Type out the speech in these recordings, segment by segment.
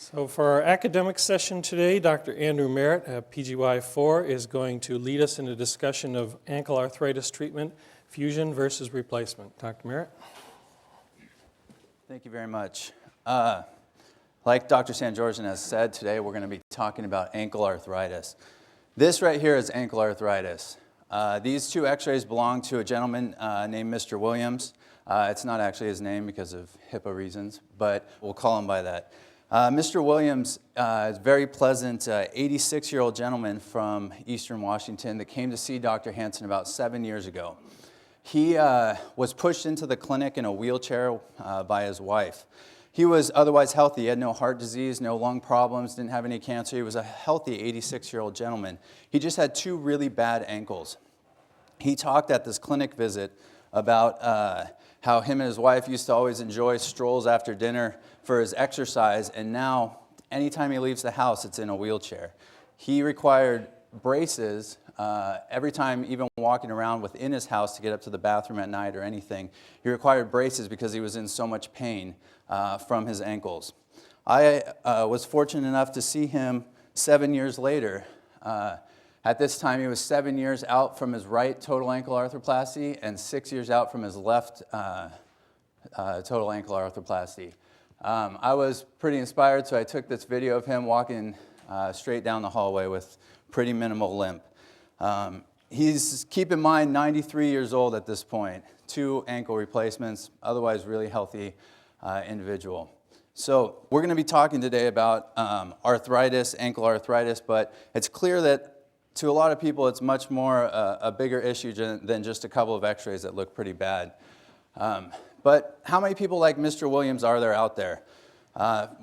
So for our academic session today, Dr. Andrew Merritt at PGY4 is going to lead us in a discussion of ankle arthritis treatment, fusion versus replacement. Dr. Merritt? Thank you very much. Like Dr. Sangeorzan has said, today we're going to be talking about ankle arthritis. This right here is ankle arthritis. These two x-rays belong to a gentleman named Mr. Williams. It's not actually his name because of HIPAA reasons, but we'll call him by that. Mr. Williams is a very pleasant 86-year-old gentleman from Eastern Washington that came to see Dr. Hansen about 7 years ago. He was pushed into the clinic in a wheelchair by his wife. He was otherwise healthy. He had no heart disease, no lung problems, didn't have any cancer. He was a healthy 86-year-old gentleman. He just had two really bad ankles. He talked at this clinic visit about how him and his wife used to always enjoy strolls after dinner for his exercise, and now anytime he leaves the house, it's in a wheelchair. He required braces every time, even walking around within his house to get up to the bathroom at night or anything. He required braces because he was in so much pain from his ankles. I was fortunate enough to see him 7 years later. At this time, he was 7 years out from his right total ankle arthroplasty and 6 years out from his left total ankle arthroplasty. I was pretty inspired, so I took this video of him walking straight down the hallway with pretty minimal limp. He's, keep in mind, 93 years old at this point, 2 ankle replacements, otherwise really healthy individual. So we're going to be talking today about arthritis, ankle arthritis, but it's clear that to a lot of people it's much more a bigger issue than just a couple of x-rays that look pretty bad. But how many people like Mr. Williams are there out there?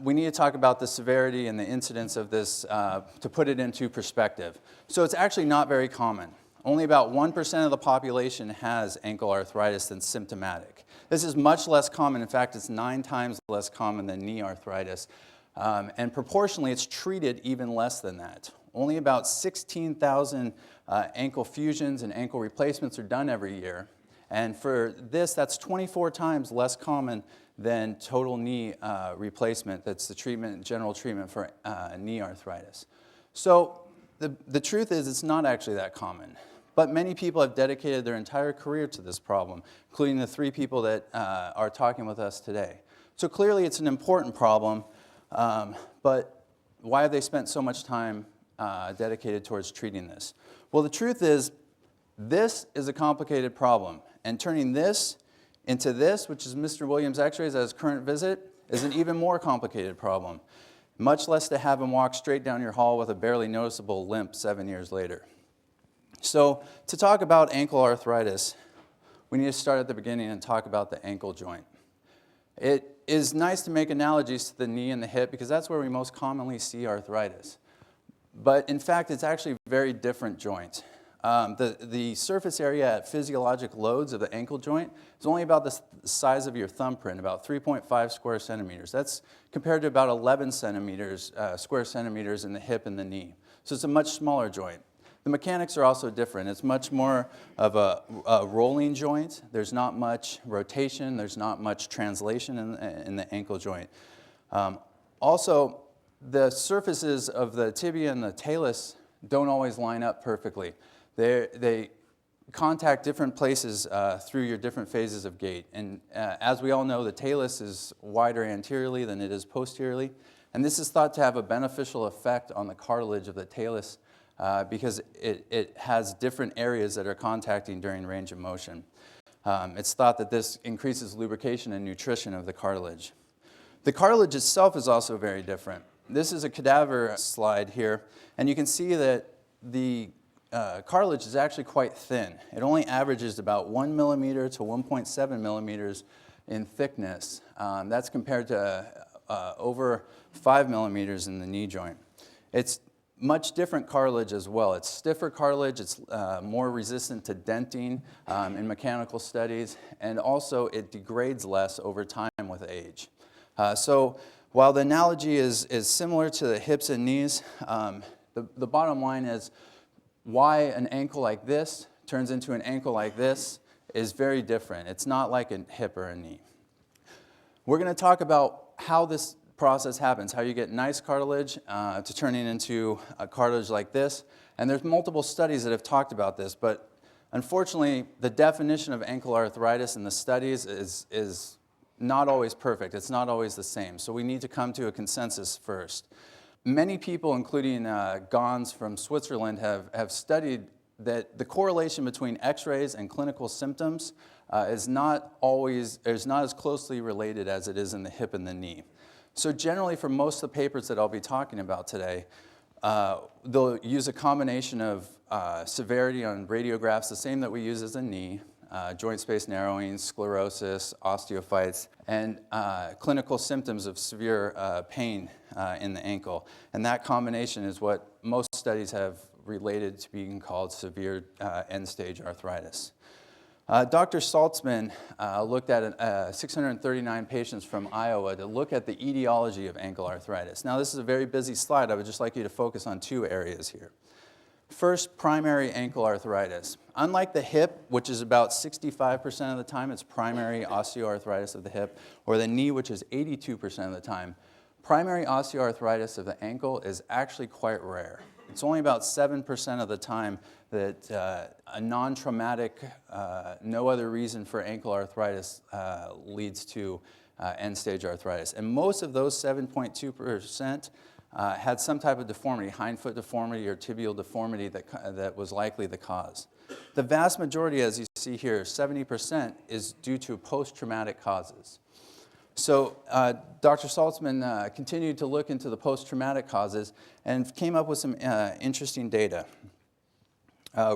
We need to talk about the severity and the incidence of this to put it into perspective. So it's actually not very common. Only about 1% of the population has ankle arthritis that's symptomatic. This is much less common. In fact, it's 9 times less common than knee arthritis. And proportionally, it's treated even less than that. Only about 16,000 ankle fusions and ankle replacements are done every year. And for this, that's 24 times less common than total knee replacement. That's the treatment, general treatment for knee arthritis. So the truth is it's not actually that common. But many people have dedicated their entire career to this problem, including the 3 people that are talking with us today. So clearly it's an important problem, but why have they spent so much time dedicated towards treating this? Well, the truth is this is a complicated problem. And turning this into this, which is Mr. Williams' x-rays at his current visit, is an even more complicated problem, much less to have him walk straight down your hall with a barely noticeable limp 7 years later. So to talk about ankle arthritis, we need to start at the beginning and talk about the ankle joint. It is nice to make analogies to the knee and the hip because that's where we most commonly see arthritis. But in fact, it's actually a very different joint. The surface area at physiologic loads of the ankle joint is only about the size of your thumbprint, about 3.5 square centimeters. That's compared to about 11 square centimeters in the hip and the knee. So it's a much smaller joint. The mechanics are also different. It's much more of a rolling joint. There's not much rotation. There's not much translation in the ankle joint. Also, the surfaces of the tibia and the talus don't always line up perfectly. They contact different places through your different phases of gait. And as we all know, the talus is wider anteriorly than it is posteriorly. And this is thought to have a beneficial effect on the cartilage of the talus because it has different areas that are contacting during range of motion. It's thought that this increases lubrication and nutrition of the cartilage. The cartilage itself is also very different. This is a cadaver slide here, and you can see that the cartilage is actually quite thin. It only averages about 1 millimeter to 1.7 millimeters in thickness. That's compared to over 5 millimeters in the knee joint. It's much different cartilage as well. It's stiffer cartilage, it's more resistant to denting in mechanical studies, and also it degrades less over time with age. So while the analogy is similar to the hips and knees, the bottom line is why an ankle like this turns into an ankle like this is very different. It's not like a hip or a knee. We're going to talk about how this process happens, how you get nice cartilage to turning into a cartilage like this. And there's multiple studies that have talked about this, but unfortunately, the definition of ankle arthritis in the studies is not always perfect. It's not always the same. So we need to come to a consensus first. Many people, including Gons from Switzerland, have studied that the correlation between x-rays and clinical symptoms is not as closely related as it is in the hip and the knee. So generally, for most of the papers that I'll be talking about today, they'll use a combination of severity on radiographs, the same that we use as a knee, joint space narrowing, sclerosis, osteophytes, and clinical symptoms of severe pain in the ankle. And that combination is what most studies have related to being called severe end-stage arthritis. Dr. Saltzman looked at 639 patients from Iowa to look at the etiology of ankle arthritis. Now, this is a very busy slide. I would just like you to focus on two areas here. First, primary ankle arthritis. Unlike the hip, which is about 65% of the time, it's primary osteoarthritis of the hip, or the knee, which is 82% of the time, primary osteoarthritis of the ankle is actually quite rare. It's only about 7% of the time that a non-traumatic, no other reason for ankle arthritis leads to end-stage arthritis. And most of those 7.2% had some type of deformity, hindfoot deformity or tibial deformity that was likely the cause. The vast majority, as you see here, 70%, is due to post-traumatic causes. So Dr. Saltzman continued to look into the post-traumatic causes and came up with some interesting data.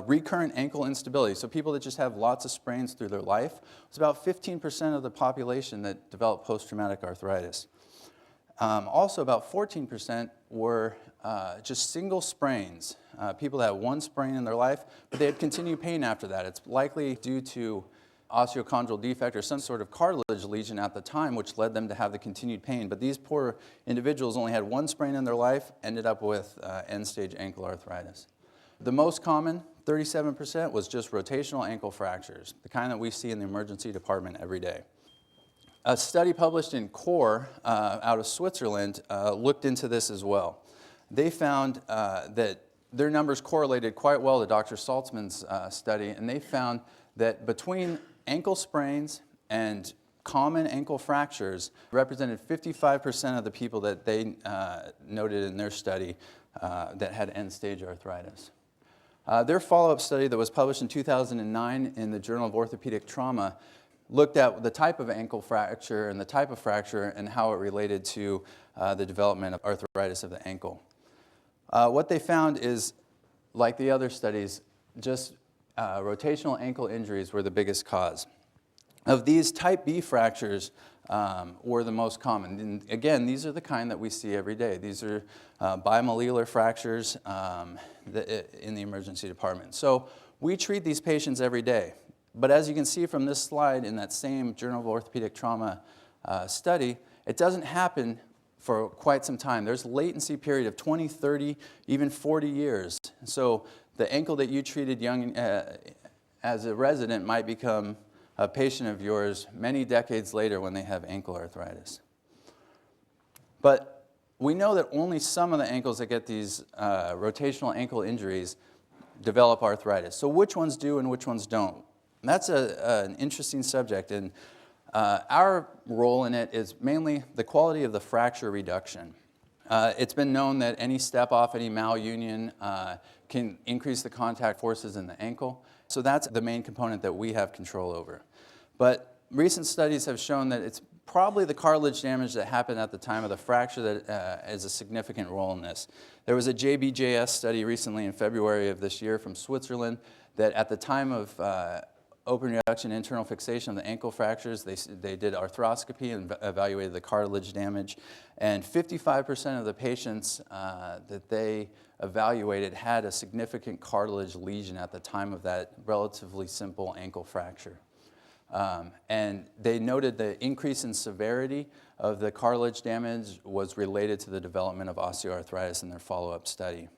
Recurrent ankle instability, so people that just have lots of sprains through their life, was about 15% of the population that developed post-traumatic arthritis. Also, about 14% were just single sprains, people that had one sprain in their life, but they had continued pain after that. It's likely due to osteochondral defect or some sort of cartilage lesion at the time, which led them to have the continued pain. But these poor individuals only had one sprain in their life, ended up with end-stage ankle arthritis. The most common, 37%, was just rotational ankle fractures, the kind that we see in the emergency department every day. A study published in Core out of Switzerland looked into this as well. They found that their numbers correlated quite well to Dr. Saltzman's study, and they found that between ankle sprains and common ankle fractures represented 55% of the people that they noted in their study that had end-stage arthritis. Their follow-up study that was published in 2009 in the Journal of Orthopaedic Trauma looked at the type of ankle fracture and the type of fracture and how it related to the development of arthritis of the ankle. What they found is, like the other studies, just rotational ankle injuries were the biggest cause. Of these, type B fractures were the most common. And again, these are the kind that we see every day. These are bimalleolar fractures in the emergency department. So we treat these patients every day. But as you can see from this slide in that same Journal of Orthopaedic Trauma study, it doesn't happen for quite some time. There's a latency period of 20, 30, even 40 years. So the ankle that you treated young as a resident might become a patient of yours many decades later when they have ankle arthritis. But we know that only some of the ankles that get these rotational ankle injuries develop arthritis. So which ones do and which ones don't? And that's an interesting subject, and our role in it is mainly the quality of the fracture reduction. It's been known that any step-off, any malunion can increase the contact forces in the ankle. So that's the main component that we have control over. But recent studies have shown that it's probably the cartilage damage that happened at the time of the fracture that is a significant role in this. There was a JBJS study recently in February of this year from Switzerland that at the time of open reduction internal fixation of the ankle fractures, they did arthroscopy and evaluated the cartilage damage. And 55% of the patients that they evaluated had a significant cartilage lesion at the time of that relatively simple ankle fracture. And they noted the increase in severity of the cartilage damage was related to the development of osteoarthritis in their follow-up study.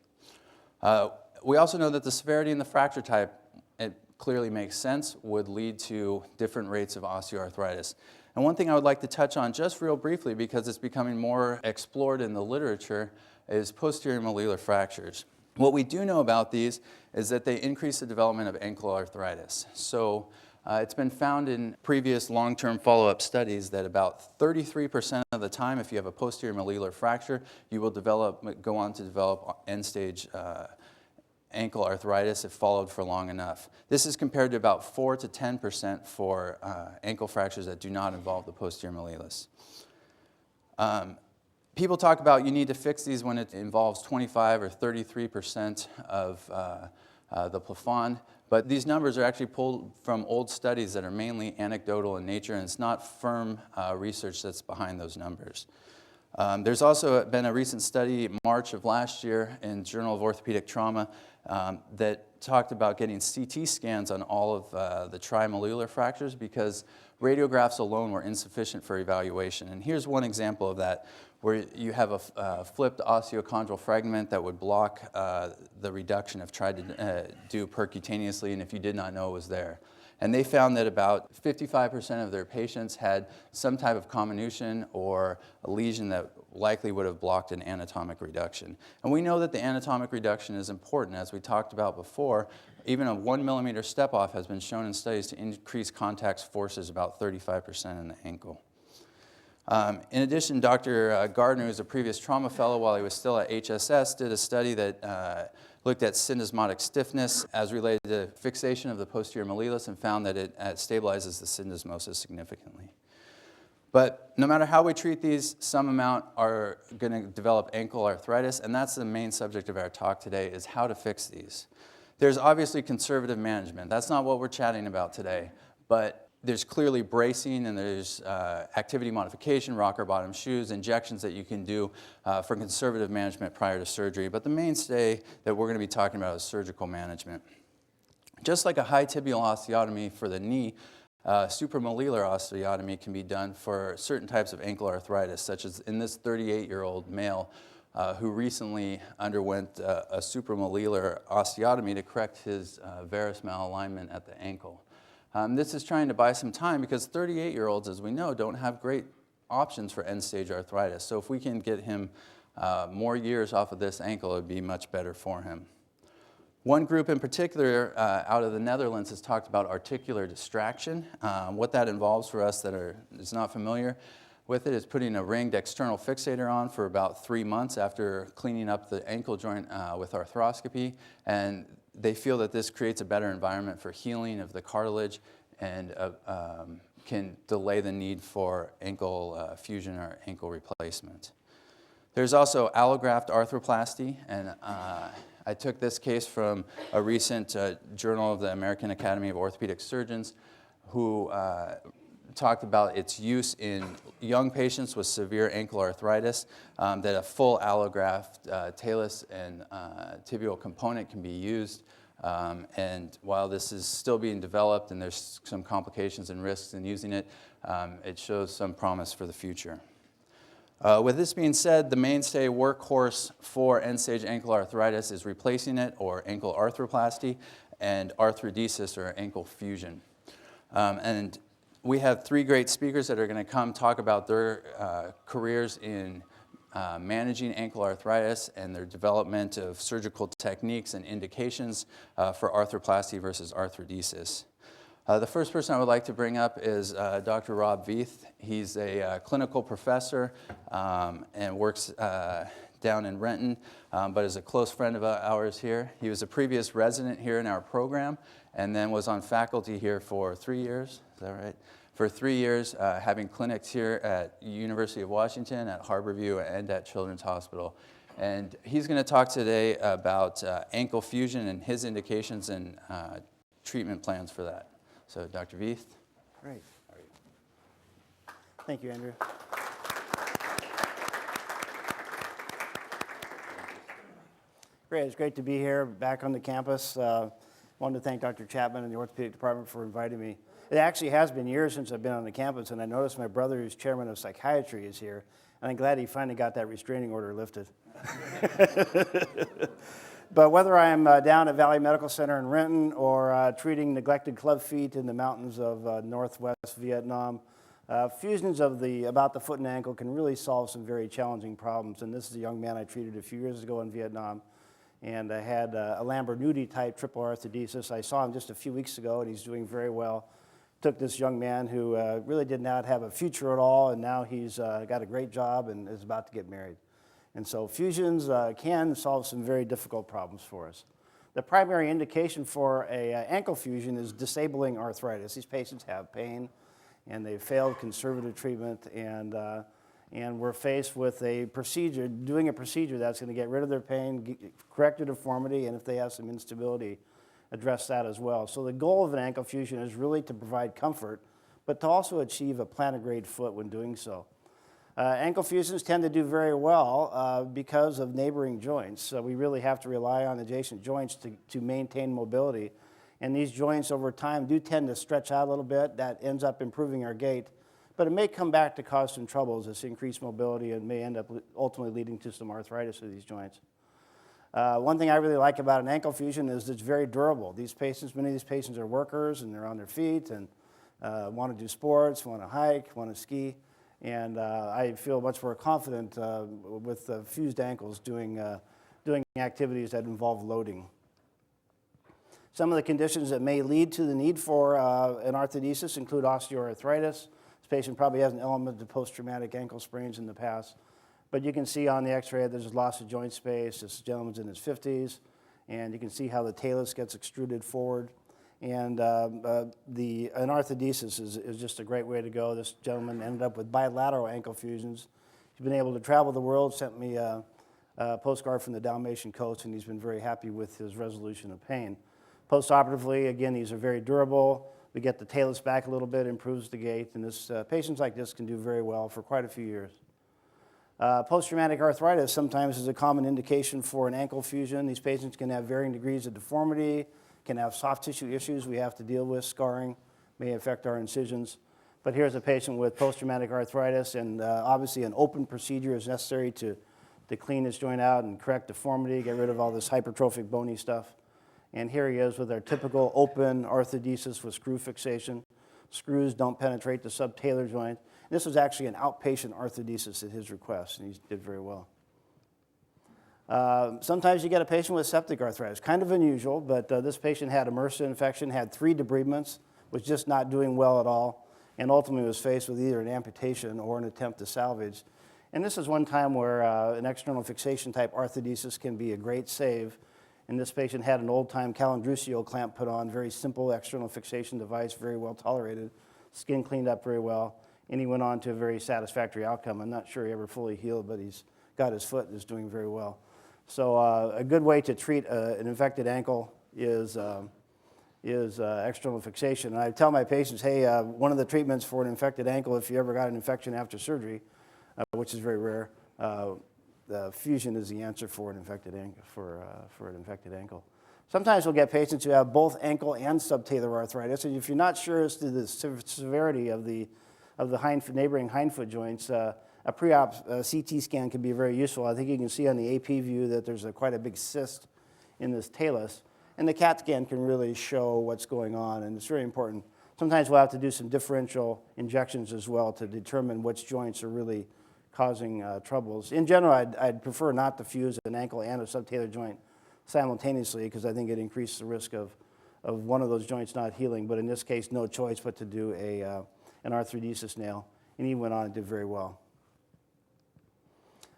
We also know that the severity and the fracture type, it clearly makes sense, would lead to different rates of osteoarthritis. And one thing I would like to touch on just real briefly, because it's becoming more explored in the literature, is posterior malleolar fractures. What we do know about these is that they increase the development of ankle arthritis. So it's been found in previous long-term follow-up studies that about 33% of the time, if you have a posterior malleolar fracture, you will go on to develop end-stage ankle arthritis if followed for long enough. This is compared to about 4 to 10% for ankle fractures that do not involve the posterior malleolus. People talk about you need to fix these when it involves 25 or 33% of the plafond, but these numbers are actually pulled from old studies that are mainly anecdotal in nature, and it's not firm research that's behind those numbers. There's also been a recent study, March of last year, in Journal of Orthopaedic Trauma that talked about getting CT scans on all of the trimalleolar fractures because radiographs alone were insufficient for evaluation. And here's one example of that, where you have a flipped osteochondral fragment that would block the reduction if tried to do percutaneously and if you did not know it was there. And they found that about 55% of their patients had some type of comminution or a lesion that likely would have blocked an anatomic reduction. And we know that the anatomic reduction is important. As we talked about before, even a 1 millimeter step-off has been shown in studies to increase contact forces about 35% in the ankle. In addition, Dr. Gardner, who's a previous trauma fellow while he was still at HSS, did a study that looked at syndesmotic stiffness as related to fixation of the posterior malleolus and found that it stabilizes the syndesmosis significantly. But no matter how we treat these, some amount are going to develop ankle arthritis, and that's the main subject of our talk today, is how to fix these. There's obviously conservative management. That's not what we're chatting about today, but there's clearly bracing and there's activity modification, rocker bottom shoes, injections that you can do for conservative management prior to surgery. But the mainstay that we're going to be talking about is surgical management. Just like a high tibial osteotomy for the knee, supramalleolar osteotomy can be done for certain types of ankle arthritis, such as in this 38-year-old male who recently underwent a supramalleolar osteotomy to correct his varus malalignment at the ankle. This is trying to buy some time because 38-year-olds, as we know, don't have great options for end-stage arthritis. So if we can get him more years off of this ankle, it would be much better for him. One group in particular out of the Netherlands has talked about articular distraction. What that involves for us that is not familiar with it is putting a ringed external fixator on for about 3 months after cleaning up the ankle joint with arthroscopy. And they feel that this creates a better environment for healing of the cartilage and can delay the need for ankle fusion or ankle replacement. There's also allograft arthroplasty, and I took this case from a recent Journal of the American Academy of Orthopaedic Surgeons who talked about its use in young patients with severe ankle arthritis, that a full allograft talus and tibial component can be used. And while this is still being developed and there's some complications and risks in using it, it shows some promise for the future. With this being said, the mainstay workhorse for end-stage ankle arthritis is replacing it, or ankle arthroplasty, and arthrodesis, or ankle fusion. And we have 3 great speakers that are going to come talk about their careers in managing ankle arthritis and their development of surgical techniques and indications for arthroplasty versus arthrodesis. The first person I would like to bring up is Dr. Rob Veith. He's a clinical professor and works down in Renton, but is a close friend of ours here. He was a previous resident here in our program and then was on faculty here for 3 years. Is that right? For 3 years, having clinics here at University of Washington, at Harborview, and at Children's Hospital. And he's going to talk today about ankle fusion and his indications and treatment plans for that. So, Dr. Veith. Great. How are you? Thank you, Andrew. Great. It's great to be here, back on the campus. Wanted to thank Dr. Chapman and the Orthopedic Department for inviting me. It actually has been years since I've been on the campus, and I noticed my brother, who's chairman of psychiatry, is here, and I'm glad he finally got that restraining order lifted. But whether I'm down at Valley Medical Center in Renton or treating neglected club feet in the mountains of northwest Vietnam, Fusions of about the foot and ankle can really solve some very challenging problems. And this is a young man I treated a few years ago in Vietnam. And I had a Lambernuti type triple arthrodesis. I saw him just a few weeks ago, and he's doing very well. Took this young man who really did not have a future at all, and now he's got a great job and is about to get married. And so fusions can solve some very difficult problems for us. The primary indication for an ankle fusion is disabling arthritis. These patients have pain, and they've failed conservative treatment, and we're faced with doing a procedure that's going to get rid of their pain, correct their deformity, and if they have some instability, address that as well. So the goal of an ankle fusion is really to provide comfort, but to also achieve a plantar-grade foot when doing so. Ankle fusions tend to do very well because of neighboring joints. So we really have to rely on adjacent joints to maintain mobility. And these joints over time do tend to stretch out a little bit. That ends up improving our gait. But it may come back to cause some troubles, this increased mobility, and may end up ultimately leading to some arthritis of these joints. One thing I really like about an ankle fusion is it's very durable. Many of these patients are workers, and they're on their feet, and want to do sports, want to hike, want to ski. And I feel much more confident with fused ankles doing activities that involve loading. Some of the conditions that may lead to the need for an arthrodesis include osteoarthritis. This patient probably has an element of post-traumatic ankle sprains in the past. But you can see on the x-ray there's loss of joint space. This gentleman's in his 50s, and you can see how the talus gets extruded forward. And an arthrodesis is just a great way to go. This gentleman ended up with bilateral ankle fusions. He's been able to travel the world, sent me a postcard from the Dalmatian coast, and he's been very happy with his resolution of pain. Post-operatively, again, these are very durable. We get the talus back a little bit, improves the gait, and patients like this can do very well for quite a few years. Post-traumatic arthritis sometimes is a common indication for an ankle fusion. These patients can have varying degrees of deformity, can have soft tissue issues we have to deal with, scarring, may affect our incisions. But here's a patient with post-traumatic arthritis, and obviously an open procedure is necessary to clean this joint out and correct deformity, get rid of all this hypertrophic bony stuff. And here he is with our typical open arthrodesis with screw fixation. Screws don't penetrate the subtalar joint. This was actually an outpatient arthrodesis at his request, and he did very well. Sometimes you get a patient with septic arthritis, kind of unusual, but this patient had a MRSA infection, had 3 debridements, was just not doing well at all, and ultimately was faced with either an amputation or an attempt to salvage. And this is one time where an external fixation type arthrodesis can be a great save. And this patient had an old-time calendruccio clamp put on, very simple external fixation device, very well tolerated, skin cleaned up very well, and he went on to a very satisfactory outcome. I'm not sure he ever fully healed, but he's got his foot and is doing very well. So a good way to treat an infected ankle is external fixation. And I tell my patients, hey, one of the treatments for an infected ankle, if you ever got an infection after surgery, which is very rare, the fusion is the answer for an infected ankle. Sometimes we'll get patients who have both ankle and subtalar arthritis, and if you're not sure as to the severity of the neighboring hindfoot joints, a pre-op CT scan can be very useful. I think you can see on the AP view that there's quite a big cyst in this talus, and the CAT scan can really show what's going on, and it's very important. Sometimes we'll have to do some differential injections as well to determine which joints are really causing troubles. In general, I'd prefer not to fuse an ankle and a subtalar joint simultaneously because I think it increases the risk of one of those joints not healing, but in this case, no choice but to do an arthrodesis nail, and he went on and did very well.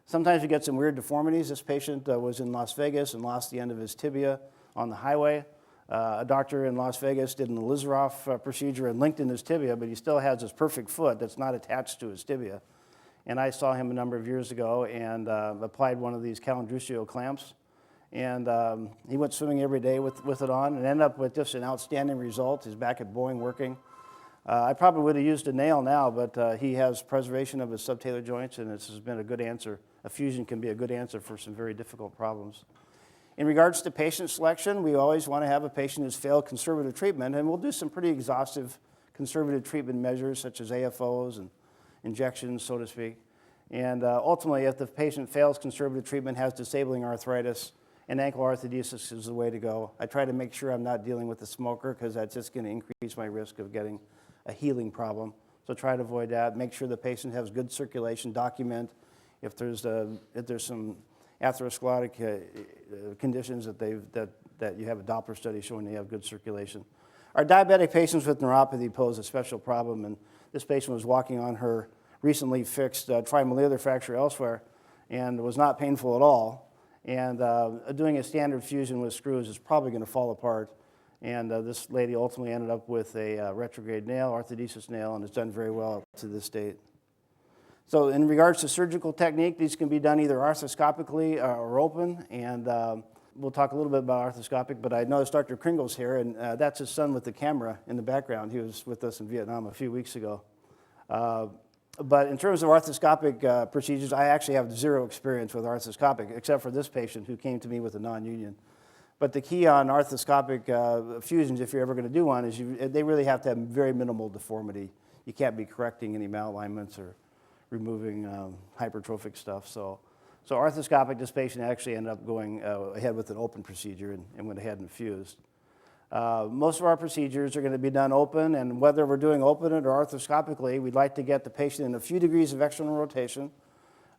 Sometimes we get some weird deformities. This patient was in Las Vegas and lost the end of his tibia on the highway. A doctor in Las Vegas did an Elizaroff procedure and linked in his tibia, but he still has this perfect foot that's not attached to his tibia. And I saw him a number of years ago and applied one of these calendruccio clamps. And he went swimming every day with it on and ended up with just an outstanding result. He's back at Boeing working. I probably would have used a nail now, but he has preservation of his subtalar joints, and this has been a good answer. A fusion can be a good answer for some very difficult problems. In regards to patient selection, we always want to have a patient who's failed conservative treatment, and we'll do some pretty exhaustive conservative treatment measures such as AFOs and injections, so to speak. And ultimately, if the patient fails conservative treatment, has disabling arthritis, and ankle arthrodesis is the way to go. I try to make sure I'm not dealing with a smoker because that's just going to increase my risk of getting a healing problem. So try to avoid that. Make sure the patient has good circulation. Document if there's some atherosclerotic conditions that you have a Doppler study showing they have good circulation. Our diabetic patients with neuropathy pose a special problem, and this patient was walking on her recently fixed trimalleolar fracture elsewhere and was not painful at all. And doing a standard fusion with screws is probably going to fall apart. And this lady ultimately ended up with a retrograde nail, orthodesis nail, and has done very well to this date. So in regards to surgical technique, these can be done either arthroscopically or open, and we'll talk a little bit about arthroscopic, but I noticed Dr. Kringle's here, and that's his son with the camera in the background. He was with us in Vietnam a few weeks ago. But in terms of arthroscopic procedures, I actually have zero experience with arthroscopic, except for this patient who came to me with a non-union. But the key on arthroscopic fusions, if you're ever going to do one, is they really have to have very minimal deformity. You can't be correcting any malalignments or removing hypertrophic stuff. So arthroscopic, this patient actually ended up going ahead with an open procedure and went ahead and fused. Most of our procedures are going to be done open, and whether we're doing open or arthroscopically, we'd like to get the patient in a few degrees of external rotation,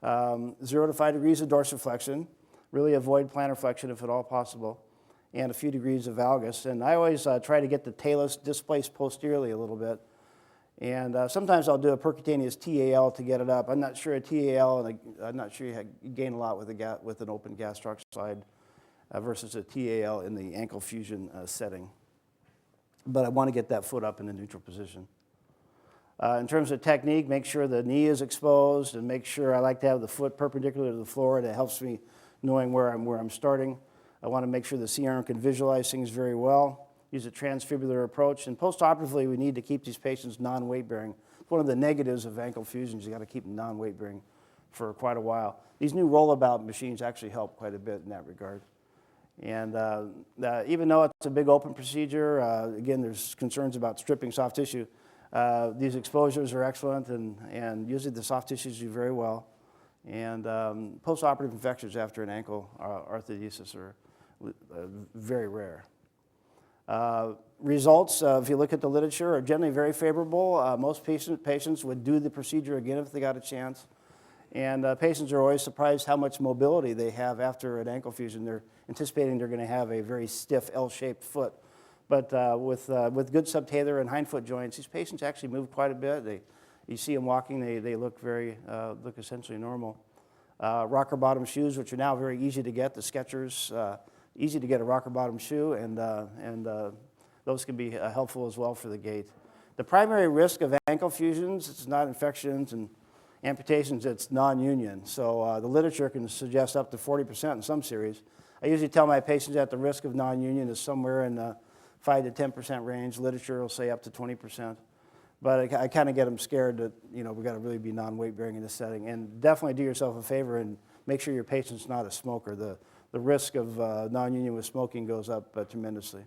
0 to 5 degrees of dorsiflexion, really avoid plantar flexion if at all possible, and a few degrees of valgus. And I always try to get the talus displaced posteriorly a little bit. And sometimes I'll do a percutaneous TAL to get it up. I'm not sure a TAL, and I'm not sure you gain a lot with an open gastroc slide versus a TAL in the ankle fusion setting. But I want to get that foot up in a neutral position. In terms of technique, make sure the knee is exposed, and make sure I like to have the foot perpendicular to the floor. That helps me knowing where I'm starting. I want to make sure the C-arm can visualize things very well. Use a transfibular approach, and post-operatively, we need to keep these patients non-weight bearing. It's one of the negatives of ankle fusions. You got to keep them non-weight bearing for quite a while. These new rollabout machines actually help quite a bit in that regard. And even though it's a big open procedure, again, there's concerns about stripping soft tissue. These exposures are excellent, and usually the soft tissues do very well. And post-operative infections after an ankle arthrodesis are very rare. Results, if you look at the literature, are generally very favorable. Most patients would do the procedure again if they got a chance. And patients are always surprised how much mobility they have after an ankle fusion. They're anticipating they're going to have a very stiff L-shaped foot. But with good subtalar and hindfoot joints, these patients actually move quite a bit. You see them walking, they look look essentially normal. Rocker bottom shoes, which are now very easy to get, the Skechers, easy to get a rocker bottom shoe, and those can be helpful as well for the gait. The primary risk of ankle fusions, it's not infections and amputations, it's non-union. So the literature can suggest up to 40% in some series. I usually tell my patients that the risk of non-union is somewhere in the 5 to 10% range. Literature will say up to 20%. But I kind of get them scared that, we've got to really be non-weight bearing in this setting. And definitely do yourself a favor and make sure your patient's not a smoker. The risk of non-union with smoking goes up tremendously.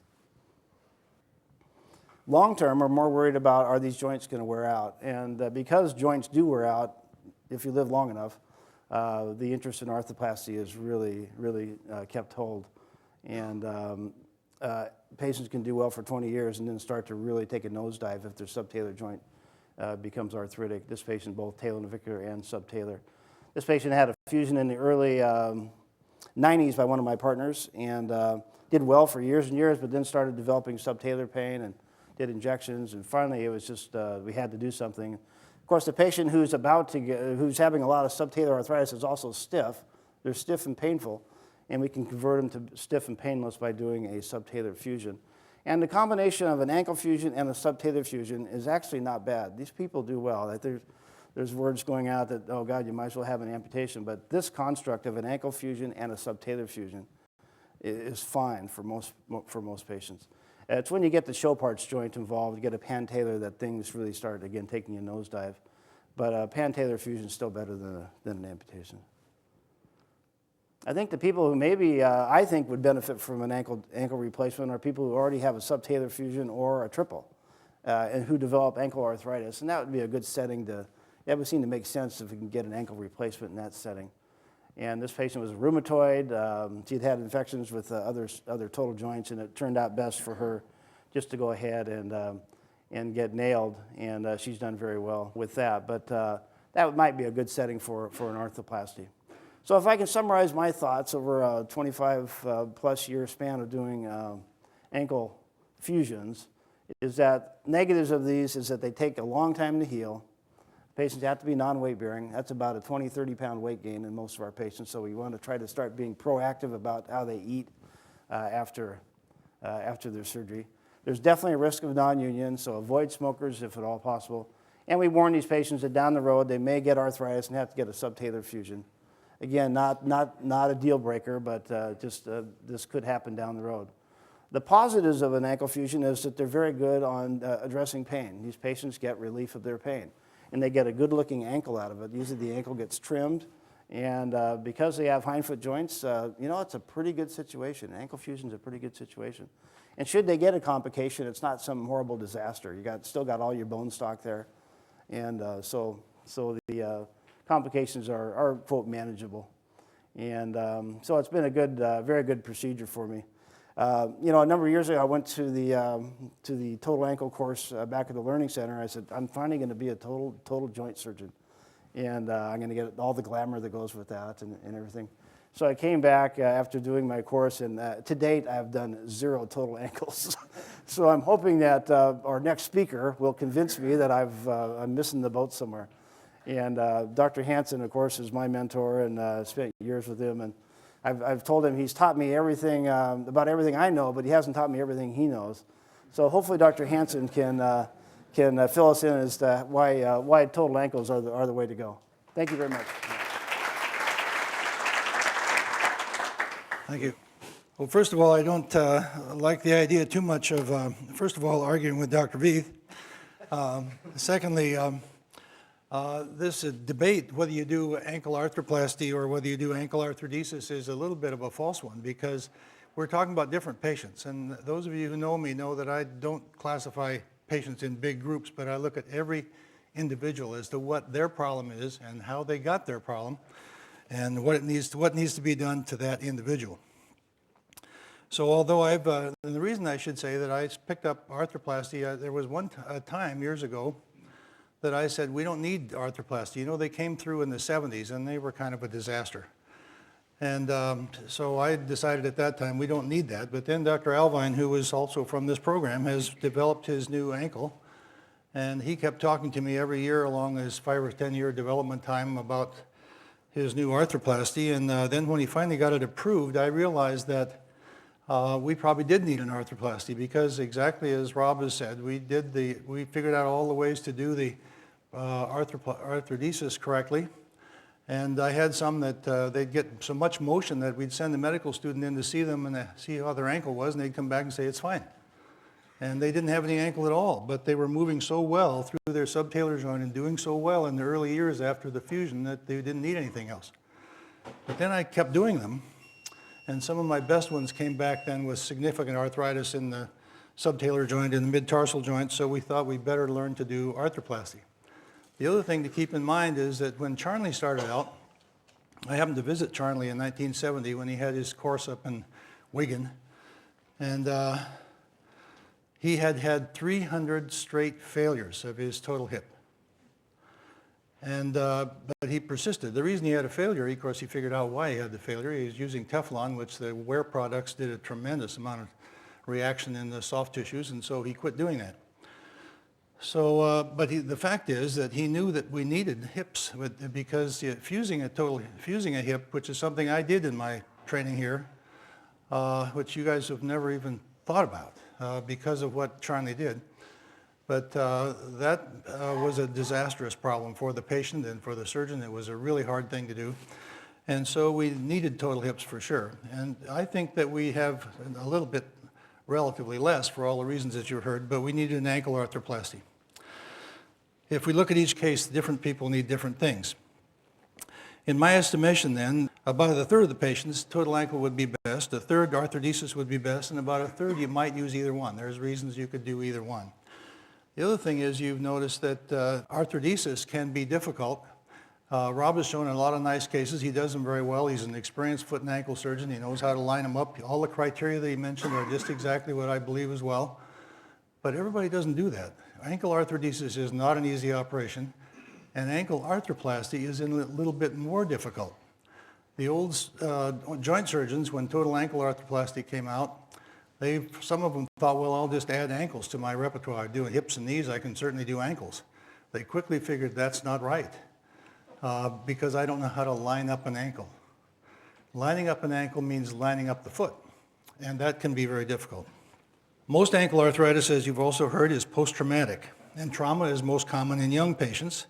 Long term, we're more worried about, are these joints going to wear out? And because joints do wear out, if you live long enough, the interest in arthroplasty is really, really kept hold. And patients can do well for 20 years and then start to really take a nosedive if their subtalar joint becomes arthritic. This patient, both talonavicular and subtalar. This patient had a fusion in the early 90s by one of my partners and did well for years and years, but then started developing subtalar pain and did injections, and finally it was just, we had to do something. Of course, the patient who's having a lot of subtalar arthritis is also stiff. They're stiff and painful, and we can convert them to stiff and painless by doing a subtalar fusion. And the combination of an ankle fusion and a subtalar fusion is actually not bad. These people do well. Like there's words going out that, oh God, you might as well have an amputation, but this construct of an ankle fusion and a subtalar fusion is fine for most patients. It's when you get the show parts joint involved, you get a pantalar, that things really start, again, taking a nosedive. But a pantalar fusion is still better than an amputation. I think the people who maybe I think would benefit from an ankle replacement are people who already have a subtalar fusion or a triple and who develop ankle arthritis. And that would be a good setting that would seem to make sense if we can get an ankle replacement in that setting. And this patient was rheumatoid. She'd had infections with other total joints, and it turned out best for her just to go ahead and get nailed, and she's done very well with that. But that might be a good setting for an arthroplasty. So if I can summarize my thoughts over a 25 plus year span of doing ankle fusions, is that negatives of these is that they take a long time to heal. Patients have to be non-weight bearing. That's about a 20, 30 pound weight gain in most of our patients. So we want to try to start being proactive about how they eat after their surgery. There's definitely a risk of non-union, so avoid smokers if at all possible. And we warn these patients that down the road they may get arthritis and have to get a subtalar fusion. Again, not a deal breaker, but just this could happen down the road. The positives of an ankle fusion is that they're very good on addressing pain. These patients get relief of their pain, and they get a good-looking ankle out of it. Usually the ankle gets trimmed, and because they have hindfoot joints, it's a pretty good situation. Ankle fusion is a pretty good situation. And should they get a complication, it's not some horrible disaster. Still got all your bone stock there, and so the complications are quote manageable. And so it's been a good, very good procedure for me. A number of years ago, I went to the total ankle course back at the Learning Center. I said, I'm finally going to be a total joint surgeon, and I'm going to get all the glamour that goes with that and everything. So I came back after doing my course, and to date, I've done 0 total ankles. So I'm hoping that our next speaker will convince me that I'm missing the boat somewhere. And Dr. Hansen, of course, is my mentor, and spent years with him. And I've told him he's taught me everything about everything I know, but he hasn't taught me everything he knows. So hopefully Dr. Hansen can fill us in as to why total ankles are the way to go. Thank you very much. Thank you. Well, first of all, I don't like the idea too much of, first of all, arguing with Dr. Veith. Secondly, this debate, whether you do ankle arthroplasty or whether you do ankle arthrodesis, is a little bit of a false one because we're talking about different patients. And those of you who know me know that I don't classify patients in big groups, but I look at every individual as to what their problem is and how they got their problem and what needs to be done to that individual. So although and the reason I should say that I picked up arthroplasty, there was one time years ago that I said, we don't need arthroplasty. They came through in the 70s and they were kind of a disaster. And so I decided at that time we don't need that. But then Dr. Alvine, who was also from this program, has developed his new ankle. And he kept talking to me every year along his 5 or 10 year development time about his new arthroplasty. And then when he finally got it approved, I realized that we probably did need an arthroplasty because exactly as Rob has said, we figured out all the ways to do the arthrodesis correctly. And I had some that they'd get so much motion that we'd send a medical student in to see them and see how their ankle was, and they'd come back and say, it's fine. And they didn't have any ankle at all, but they were moving so well through their subtalar joint and doing so well in the early years after the fusion that they didn't need anything else. But then I kept doing them, and some of my best ones came back then with significant arthritis in the subtalar joint and the mid-tarsal joint, so we thought we'd better learn to do arthroplasty. The other thing to keep in mind is that when Charnley started out, I happened to visit Charnley in 1970 when he had his course up in Wigan, and he had had 300 straight failures of his total hip. And, but he persisted. The reason he had a failure, of course, he figured out why he had the failure. He was using Teflon, which the wear products did a tremendous amount of reaction in the soft tissues, and so he quit doing that. So, but the fact is that he knew that we needed hips because fusing a hip, which is something I did in my training here, which you guys have never even thought about because of what Charnley did. But that was a disastrous problem for the patient and for the surgeon. It was a really hard thing to do. And so we needed total hips for sure. And I think that we have a little bit relatively less for all the reasons that you've heard, but we needed an ankle arthroplasty. If we look at each case, different people need different things. In my estimation then, about a third of the patients, total ankle would be best, a third arthrodesis would be best, and about a third you might use either one. There's reasons you could do either one. The other thing is you've noticed that arthrodesis can be difficult. Rob has shown in a lot of nice cases. He does them very well. He's an experienced foot and ankle surgeon. He knows how to line them up. All the criteria that he mentioned are just exactly what I believe as well. But everybody doesn't do that. Ankle arthrodesis is not an easy operation, and ankle arthroplasty is a little bit more difficult. The old joint surgeons, when total ankle arthroplasty came out, some of them thought, well, I'll just add ankles to my repertoire. Doing hips and knees, I can certainly do ankles. They quickly figured that's not right, because I don't know how to line up an ankle. Lining up an ankle means lining up the foot, and that can be very difficult. Most ankle arthritis, as you've also heard, is post-traumatic, and trauma is most common in young patients.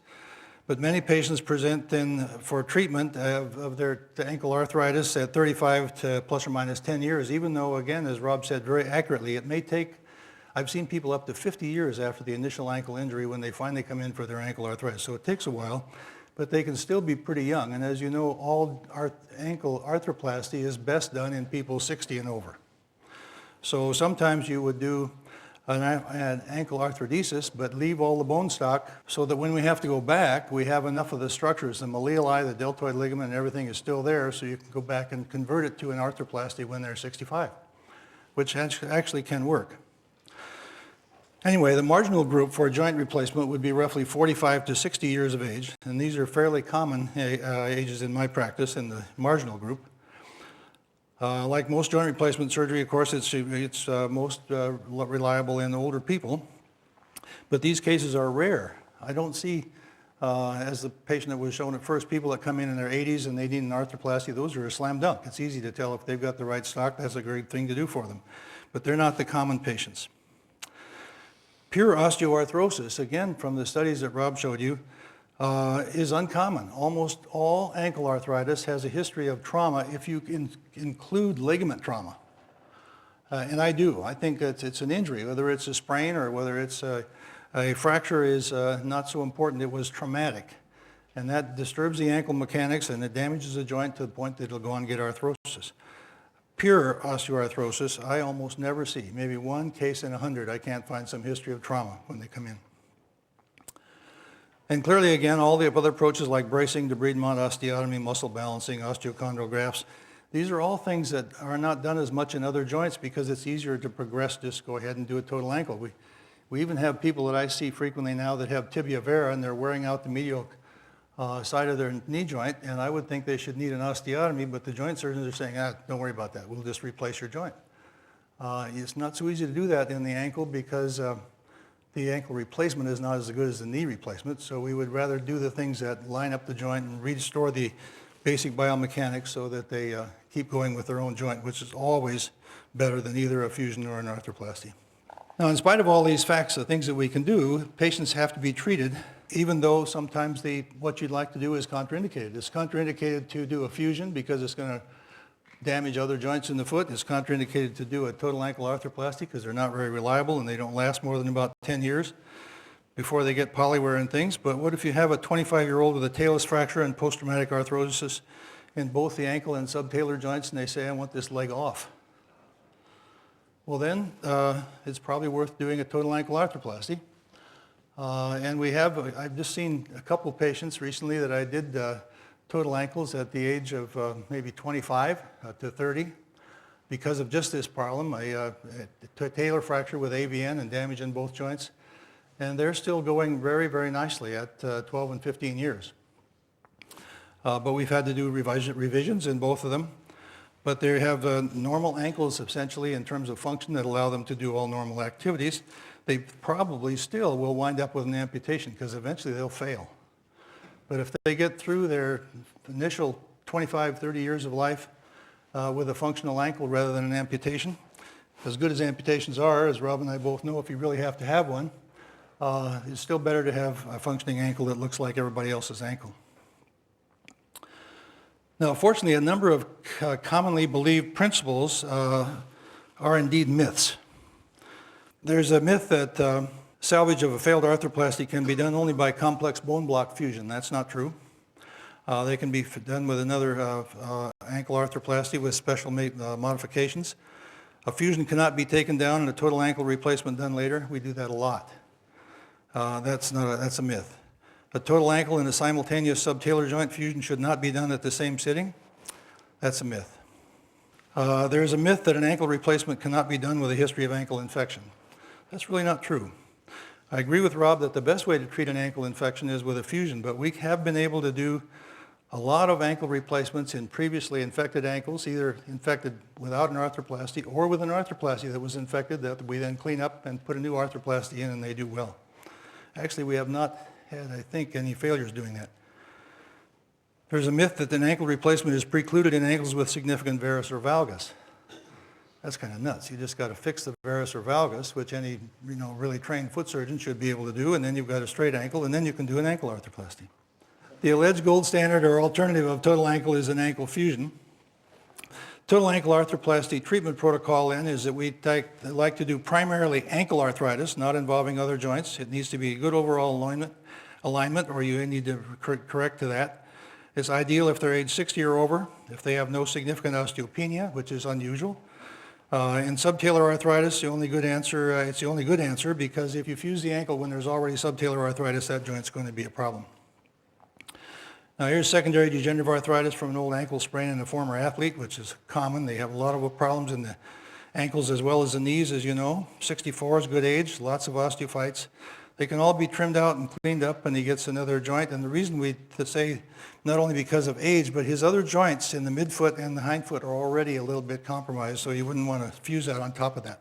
But many patients present for treatment of their ankle arthritis at 35 to plus or minus 10 years, even though, again, as Rob said very accurately, it may take, I've seen people up to 50 years after the initial ankle injury when they finally come in for their ankle arthritis. So it takes a while, but they can still be pretty young. And as you know, all ankle arthroplasty is best done in people 60 and over. So sometimes you would do an ankle arthrodesis, but leave all the bone stock so that when we have to go back, we have enough of the structures, the malleoli, the deltoid ligament, and everything is still there, so you can go back and convert it to an arthroplasty when they're 65, which actually can work. Anyway, the marginal group for a joint replacement would be roughly 45 to 60 years of age, and these are fairly common ages in my practice in the marginal group. Like most joint replacement surgery, of course, it's most reliable in older people, but these cases are rare. I don't see, as the patient that was shown at first, people that come in their 80s and they need an arthroplasty. Those are a slam dunk. It's easy to tell if they've got the right stock. That's a great thing to do for them, but they're not the common patients. Pure osteoarthrosis, again, from the studies that Rob showed you, is uncommon. Almost all ankle arthritis has a history of trauma if you include ligament trauma. And I do. I think it's an injury, whether it's a sprain or whether it's a fracture is not so important. It was traumatic. And that disturbs the ankle mechanics and it damages the joint to the point that it'll go on and get arthrosis. Pure osteoarthrosis, I almost never see. Maybe one case in 100, I can't find some history of trauma when they come in. And clearly, again, all the other approaches like bracing, debridement, osteotomy, muscle balancing, osteochondral grafts, these are all things that are not done as much in other joints because it's easier to progress, just go ahead and do a total ankle. We even have people that I see frequently now that have tibia vera and they're wearing out the medial side of their knee joint, and I would think they should need an osteotomy, but the joint surgeons are saying, don't worry about that, we'll just replace your joint. It's not so easy to do that in the ankle because the ankle replacement is not as good as the knee replacement, so we would rather do the things that line up the joint and restore the basic biomechanics so that they keep going with their own joint, which is always better than either a fusion or an arthroplasty. Now, in spite of all these facts, the things that we can do, patients have to be treated, even though sometimes what you'd like to do is contraindicated. It's contraindicated to do a fusion because it's going to damage other joints in the foot. It's contraindicated to do a total ankle arthroplasty because they're not very reliable and they don't last more than about 10 years before they get polywear and things. But what if you have a 25-year-old with a talus fracture and post-traumatic arthrosis in both the ankle and subtalar joints and they say, I want this leg off? Well then, it's probably worth doing a total ankle arthroplasty. And I've just seen a couple of patients recently that I did total ankles at the age of maybe 25 to 30 because of just this problem, a talar fracture with AVN and damage in both joints. And they're still going very, very nicely at 12 and 15 years. But we've had to do revisions in both of them. But they have normal ankles essentially in terms of function that allow them to do all normal activities. They probably still will wind up with an amputation because eventually they'll fail. But if they get through their initial 25, 30 years of life with a functional ankle rather than an amputation, as good as amputations are, as Rob and I both know, if you really have to have one, it's still better to have a functioning ankle that looks like everybody else's ankle. Now, fortunately, a number of commonly believed principles are indeed myths. There's a myth that salvage of a failed arthroplasty can be done only by complex bone block fusion. That's not true. They can be done with another ankle arthroplasty with special modifications. A fusion cannot be taken down and a total ankle replacement done later. We do that a lot. That's a myth. A total ankle and a simultaneous subtalar joint fusion should not be done at the same sitting. That's a myth. There's a myth that an ankle replacement cannot be done with a history of ankle infection. That's really not true. I agree with Rob that the best way to treat an ankle infection is with a fusion, but we have been able to do a lot of ankle replacements in previously infected ankles, either infected without an arthroplasty or with an arthroplasty that was infected that we then clean up and put a new arthroplasty in, and they do well. Actually, we have not had, I think, any failures doing that. There's a myth that an ankle replacement is precluded in ankles with significant varus or valgus. That's kind of nuts. You just got to fix the varus or valgus, which any really trained foot surgeon should be able to do, and then you've got a straight ankle, and then you can do an ankle arthroplasty. The alleged gold standard or alternative of total ankle is an ankle fusion. Total ankle arthroplasty treatment protocol then is that we like to do primarily ankle arthritis, not involving other joints. It needs to be good overall alignment, or you need to correct to that. It's ideal if they're age 60 or over, if they have no significant osteopenia, which is unusual. In subtalar arthritis, it's the only good answer because if you fuse the ankle when there's already subtalar arthritis, that joint's going to be a problem. Now here's secondary degenerative arthritis from an old ankle sprain in a former athlete, which is common. They have a lot of problems in the ankles as well as the knees, as you know. 64 is good age, lots of osteophytes. They can all be trimmed out and cleaned up, and he gets another joint. And the reason we say not only because of age, but his other joints in the midfoot and the hindfoot are already a little bit compromised, so you wouldn't want to fuse that on top of that.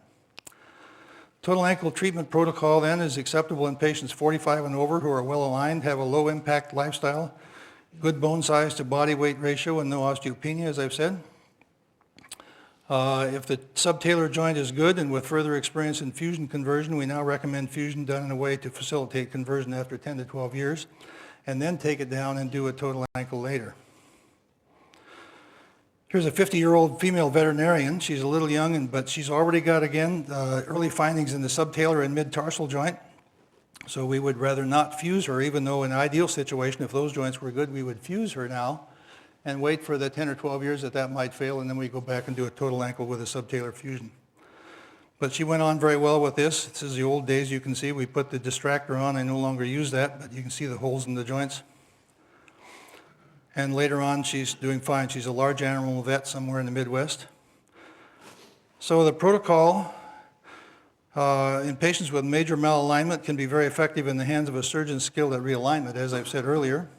Total ankle treatment protocol then is acceptable in patients 45 and over who are well aligned, have a low impact lifestyle, good bone size to body weight ratio, and no osteopenia, as I've said. If the subtalar joint is good and with further experience in fusion conversion, we now recommend fusion done in a way to facilitate conversion after 10 to 12 years, and then take it down and do a total ankle later. Here's a 50-year-old female veterinarian. She's a little young, but she's already got, again, early findings in the subtalar and mid-tarsal joint. So we would rather not fuse her, even though in an ideal situation, if those joints were good, we would fuse her now and wait for the 10 or 12 years that might fail, and then we go back and do a total ankle with a subtalar fusion. But she went on very well with this. This is the old days, you can see. We put the distractor on. I no longer use that, but you can see the holes in the joints. And later on, she's doing fine. She's a large animal vet somewhere in the Midwest. So the protocol in patients with major malalignment can be very effective in the hands of a surgeon skilled at realignment, as I've said earlier.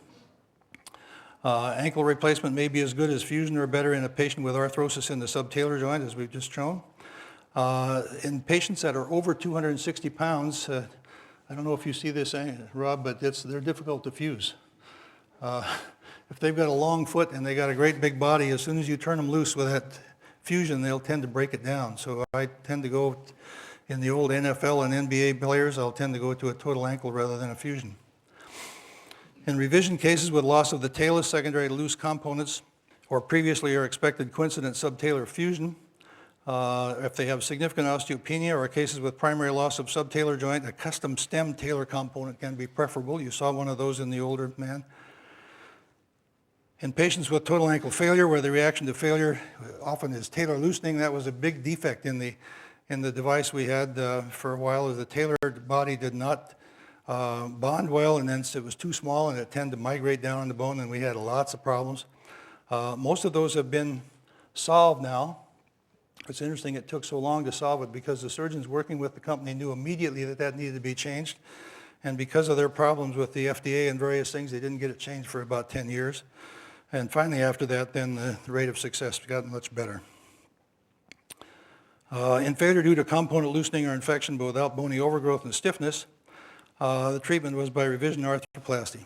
Ankle replacement may be as good as fusion or better in a patient with arthrosis in the subtalar joint, as we've just shown. In patients that are over 260 pounds, I don't know if you see this, Rob, but they're difficult to fuse. If they've got a long foot and they got a great big body, as soon as you turn them loose with that fusion, they'll tend to break it down. So I tend to go, in the old NFL and NBA players, I'll tend to go to a total ankle rather than a fusion. In revision cases with loss of the talus, secondary to loose components, or previously or expected coincident subtalar fusion, if they have significant osteopenia or cases with primary loss of subtalar joint, a custom stem talar component can be preferable. You saw one of those in the older man. In patients with total ankle failure, where the reaction to failure often is talar loosening, that was a big defect in the device we had for a while, as the talar body did not bond well, and then it was too small and it tended to migrate down in the bone, and we had lots of problems. Most of those have been solved now. It's interesting it took so long to solve it because the surgeons working with the company knew immediately that needed to be changed, and because of their problems with the FDA and various things, they didn't get it changed for about 10 years. And finally, after that, then the rate of success got much better. In failure due to component loosening or infection but without bony overgrowth and stiffness, the treatment was by revision arthroplasty.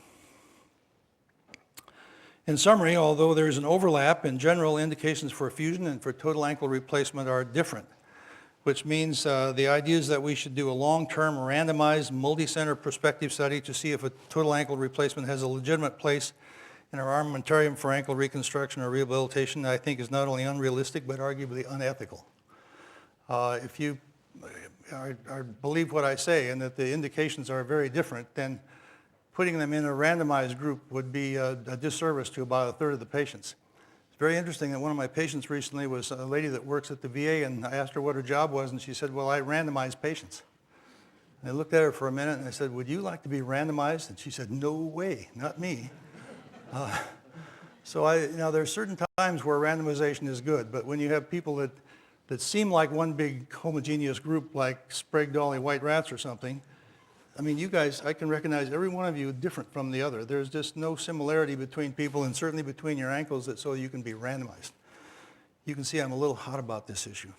In summary, although there is an overlap, in general, indications for fusion and for total ankle replacement are different, which means the idea is that we should do a long-term randomized multi-center prospective study to see if a total ankle replacement has a legitimate place in our armamentarium for ankle reconstruction or rehabilitation, I think is not only unrealistic but arguably unethical. If you believe what I say and that the indications are very different, then putting them in a randomized group would be a disservice to about a third of the patients. It's very interesting that one of my patients recently was a lady that works at the VA, and I asked her what her job was, and she said, well, I randomize patients. And I looked at her for a minute and I said, would you like to be randomized? And she said, no way, not me. So there are certain times where randomization is good, but when you have people that seem like one big homogeneous group like Sprague-Dawley white rats or something, I mean, you guys, I can recognize every one of you different from the other. There's just no similarity between people, and certainly between your ankles, that so you can be randomized. You can see I'm a little hot about this issue.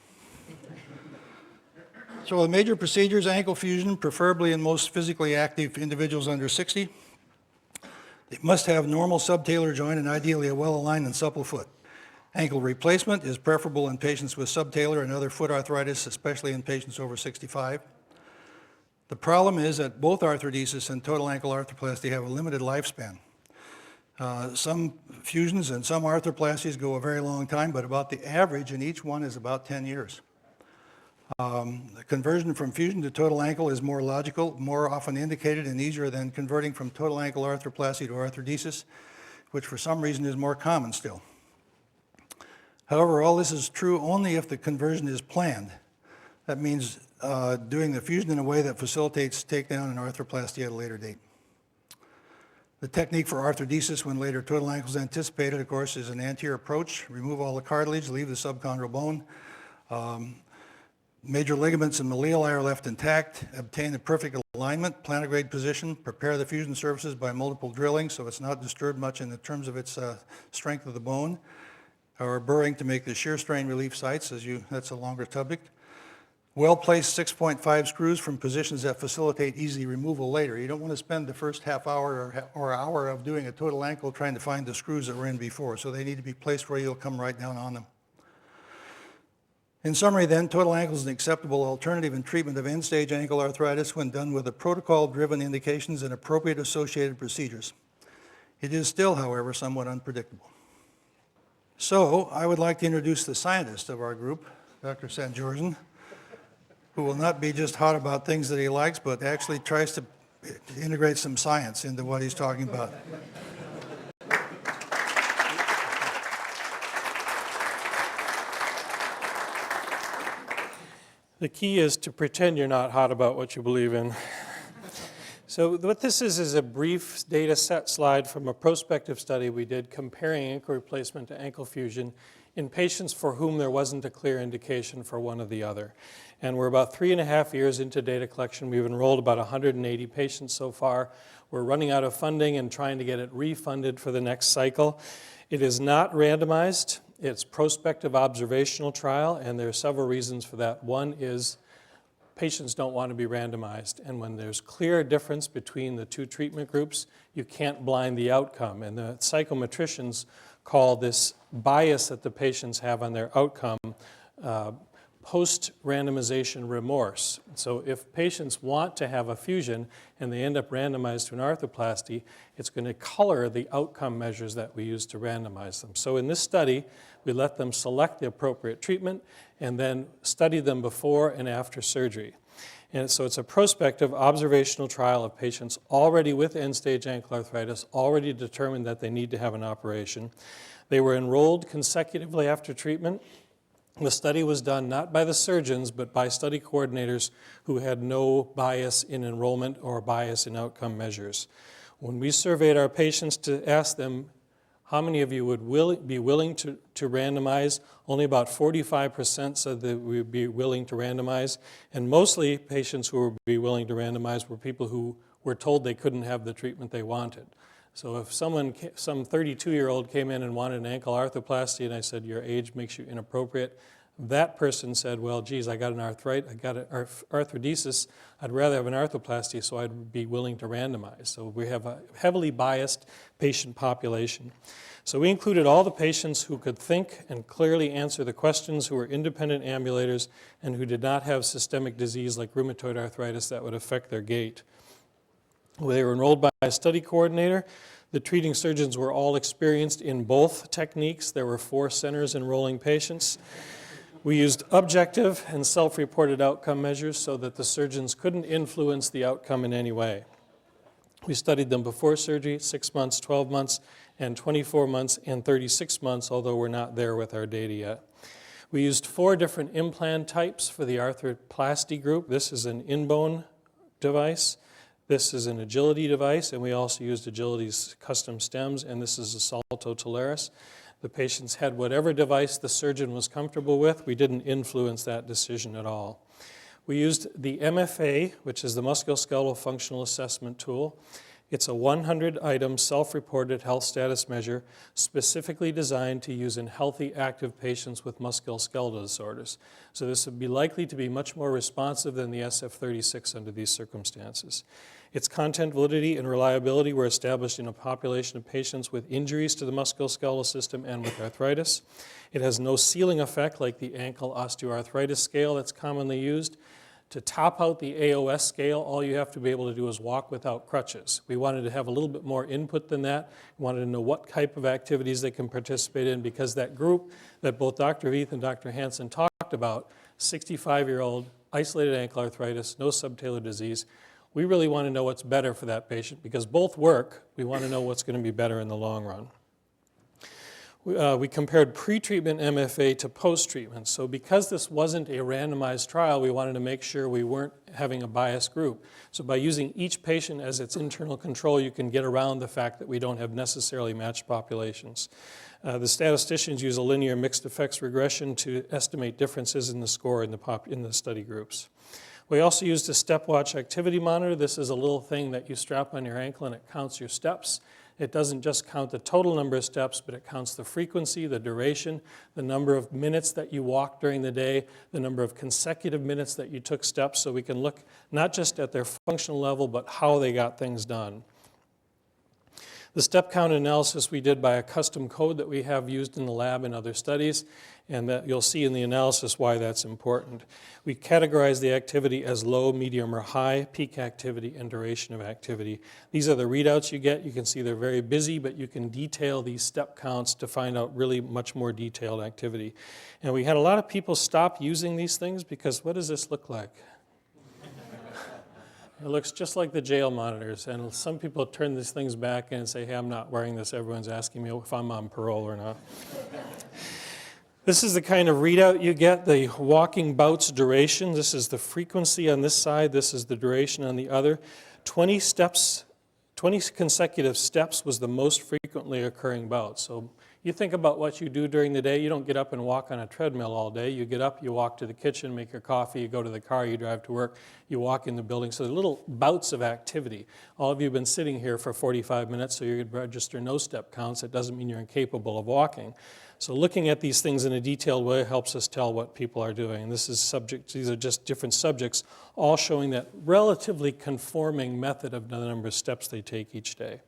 So the major procedures, ankle fusion, preferably in most physically active individuals under 60. They must have normal subtalar joint and ideally a well-aligned and supple foot. Ankle replacement is preferable in patients with subtalar and other foot arthritis, especially in patients over 65. The problem is that both arthrodesis and total ankle arthroplasty have a limited lifespan. Some fusions and some arthroplasties go a very long time, but about the average in each one is about 10 years. The conversion from fusion to total ankle is more logical, more often indicated and easier than converting from total ankle arthroplasty to arthrodesis, which for some reason is more common still. However, all this is true only if the conversion is planned. That means doing the fusion in a way that facilitates takedown and arthroplasty at a later date. The technique for arthrodesis when later total ankle is anticipated, of course, is an anterior approach. Remove all the cartilage, leave the subchondral bone. Major ligaments and malleoli are left intact. Obtain the perfect alignment, plantigrade position. Prepare the fusion surfaces by multiple drilling so it's not disturbed much in the terms of its strength of the bone. Or burring to make the shear strain relief sites, that's a longer topic. Well-placed 6.5 screws from positions that facilitate easy removal later. You don't want to spend the first half hour or hour of doing a total ankle trying to find the screws that were in before, so they need to be placed where you'll come right down on them. In summary then, total ankle is an acceptable alternative in treatment of end-stage ankle arthritis when done with the protocol-driven indications and appropriate associated procedures. It is still, however, somewhat unpredictable. So I would like to introduce the scientist of our group, Dr. Sangeorzan, who will not be just hot about things that he likes, but actually tries to integrate some science into what he's talking about. The key is to pretend you're not hot about what you believe in. So what this is a brief data set slide from a prospective study we did comparing ankle replacement to ankle fusion in patients for whom there wasn't a clear indication for one or the other. And we're about 3.5 years into data collection. We've enrolled about 180 patients so far. We're running out of funding and trying to get it refunded for the next cycle. It is not randomized. It's prospective observational trial, and there are several reasons for that. One is patients don't want to be randomized, and when there's clear difference between the two treatment groups, you can't blind the outcome. And the psychometricians call this bias that the patients have on their outcome post-randomization remorse. So if patients want to have a fusion and they end up randomized to an arthroplasty, it's going to color the outcome measures that we use to randomize them. So in this study, we let them select the appropriate treatment and then study them before and after surgery. And so it's a prospective observational trial of patients already with end-stage ankle arthritis, already determined that they need to have an operation. They were enrolled consecutively after treatment. The study was done not by the surgeons, but by study coordinators who had no bias in enrollment or bias in outcome measures. When we surveyed our patients to ask them, how many of you would be willing to randomize? Only about 45% said that we would be willing to randomize. And mostly patients who would be willing to randomize were people who were told they couldn't have the treatment they wanted. So if some 32-year-old came in and wanted an ankle arthroplasty and I said, your age makes you inappropriate, that person said, well, geez, I got an arthrodesis, I'd rather have an arthroplasty, so I'd be willing to randomize. So we have a heavily biased patient population. So we included all the patients who could think and clearly answer the questions, who were independent ambulators, and who did not have systemic disease like rheumatoid arthritis that would affect their gait. They were enrolled by a study coordinator. The treating surgeons were all experienced in both techniques. There were 4 centers enrolling patients. We used objective and self-reported outcome measures so that the surgeons couldn't influence the outcome in any way. We studied them before surgery, 6 months, 12 months, and 24 months, and 36 months, although we're not there with our data yet. We used 4 different implant types for the arthroplasty group. This is an in-bone device. This is an agility device, and we also used Agility's custom stems, and this is a Salto Talaris. The patients had whatever device the surgeon was comfortable with. We didn't influence that decision at all. We used the MFA, which is the Musculoskeletal Functional Assessment Tool. It's a 100-item self-reported health status measure specifically designed to use in healthy, active patients with musculoskeletal disorders. So this would be likely to be much more responsive than the SF-36 under these circumstances. Its content, validity, and reliability were established in a population of patients with injuries to the musculoskeletal system and with arthritis. It has no ceiling effect like the ankle osteoarthritis scale that's commonly used. To top out the AOS scale, all you have to be able to do is walk without crutches. We wanted to have a little bit more input than that. We wanted to know what type of activities they can participate in, because that group that both Dr. Veith and Dr. Hansen talked about, 65-year-old, isolated ankle arthritis, no subtalar disease, we really want to know what's better for that patient, because both work. We want to know what's going to be better in the long run. We compared pre-treatment MFA to post-treatment. So because this wasn't a randomized trial, we wanted to make sure we weren't having a biased group. So by using each patient as its internal control, you can get around the fact that we don't have necessarily matched populations. The statisticians use a linear mixed effects regression to estimate differences in the score in the study groups. We also used a stepwatch activity monitor. This is a little thing that you strap on your ankle and it counts your steps. It doesn't just count the total number of steps, but it counts the frequency, the duration, the number of minutes that you walked during the day, the number of consecutive minutes that you took steps, so we can look not just at their functional level, but how they got things done. The step count analysis we did by a custom code that we have used in the lab in other studies, and that you'll see in the analysis why that's important. We categorize the activity as low, medium, or high, peak activity, and duration of activity. These are the readouts you get. You can see they're very busy, but you can detail these step counts to find out really much more detailed activity. And we had a lot of people stop using these things because what does this look like? It looks just like the jail monitors, and some people turn these things back and say, hey, I'm not wearing this. Everyone's asking me if I'm on parole or not. This is the kind of readout you get, the walking bouts duration. This is the frequency on this side. This is the duration on the other. 20 consecutive steps was the most frequently occurring bout. So you think about what you do during the day. You don't get up and walk on a treadmill all day. You get up, you walk to the kitchen, make your coffee, you go to the car, you drive to work, you walk in the building. So they're little bouts of activity. All of you have been sitting here for 45 minutes, so you could register no step counts. It doesn't mean you're incapable of walking. So looking at these things in a detailed way helps us tell what people are doing. These are just different subjects, all showing that relatively conforming method of the number of steps they take each day.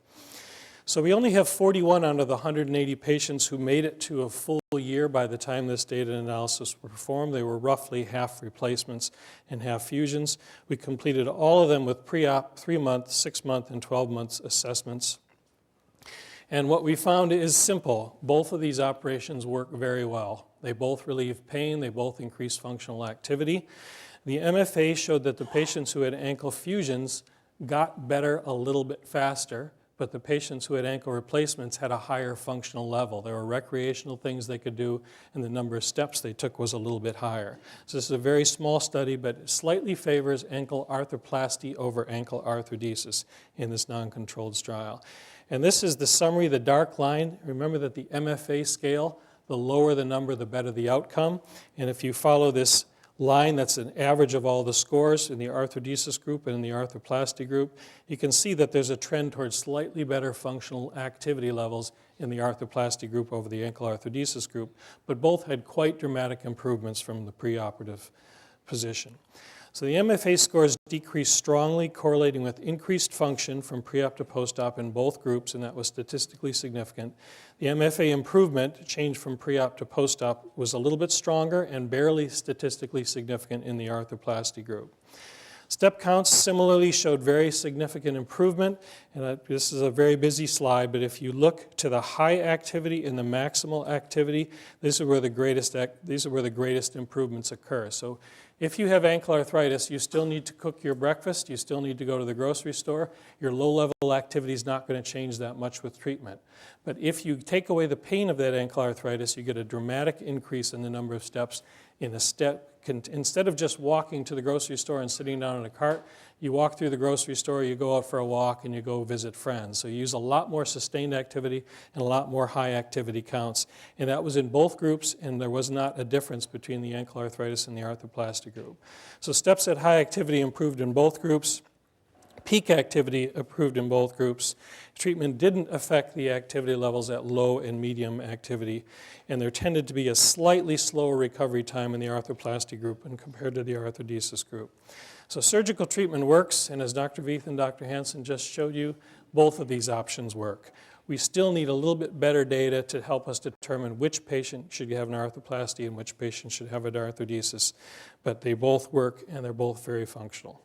So we only have 41 out of the 180 patients who made it to a full year by the time this data analysis was performed. They were roughly half replacements and half fusions. We completed all of them with pre-op 3-month, 6-month, and 12-month assessments. And what we found is simple. Both of these operations work very well. They both relieve pain. They both increase functional activity. The MFA showed that the patients who had ankle fusions got better a little bit faster, but the patients who had ankle replacements had a higher functional level. There were recreational things they could do, and the number of steps they took was a little bit higher. So this is a very small study, but it slightly favors ankle arthroplasty over ankle arthrodesis in this non-controlled trial. And this is the summary, the dark line. Remember that the MFA scale, the lower the number, the better the outcome. And if you follow this line, that's an average of all the scores in the arthrodesis group and in the arthroplasty group, you can see that there's a trend towards slightly better functional activity levels in the arthroplasty group over the ankle arthrodesis group, but both had quite dramatic improvements from the preoperative position. So the MFA scores decreased strongly, correlating with increased function from pre-op to post-op in both groups, and that was statistically significant. The MFA improvement, change from pre-op to post-op, was a little bit stronger and barely statistically significant in the arthroplasty group. Step counts similarly showed very significant improvement, and this is a very busy slide, but if you look to the high activity and the maximal activity, these are where the greatest improvements occur. So if you have ankle arthritis, you still need to cook your breakfast, you still need to go to the grocery store. Your low-level activity is not going to change that much with treatment. But if you take away the pain of that ankle arthritis, you get a dramatic increase in the number of steps in a step. Instead of just walking to the grocery store and sitting down in a cart, you walk through the grocery store, you go out for a walk, and you go visit friends. So you use a lot more sustained activity and a lot more high activity counts. And that was in both groups, and there was not a difference between the ankle arthritis and the arthroplasty arthroplasty group. So steps at high activity improved in both groups. Peak activity improved in both groups. Treatment didn't affect the activity levels at low and medium activity, and there tended to be a slightly slower recovery time in the arthroplasty group when compared to the arthrodesis group. So surgical treatment works, and as Dr. Veith and Dr. Hansen just showed you, both of these options work. We still need a little bit better data to help us determine which patient should have an arthroplasty and which patient should have an arthrodesis, but they both work and they're both very functional.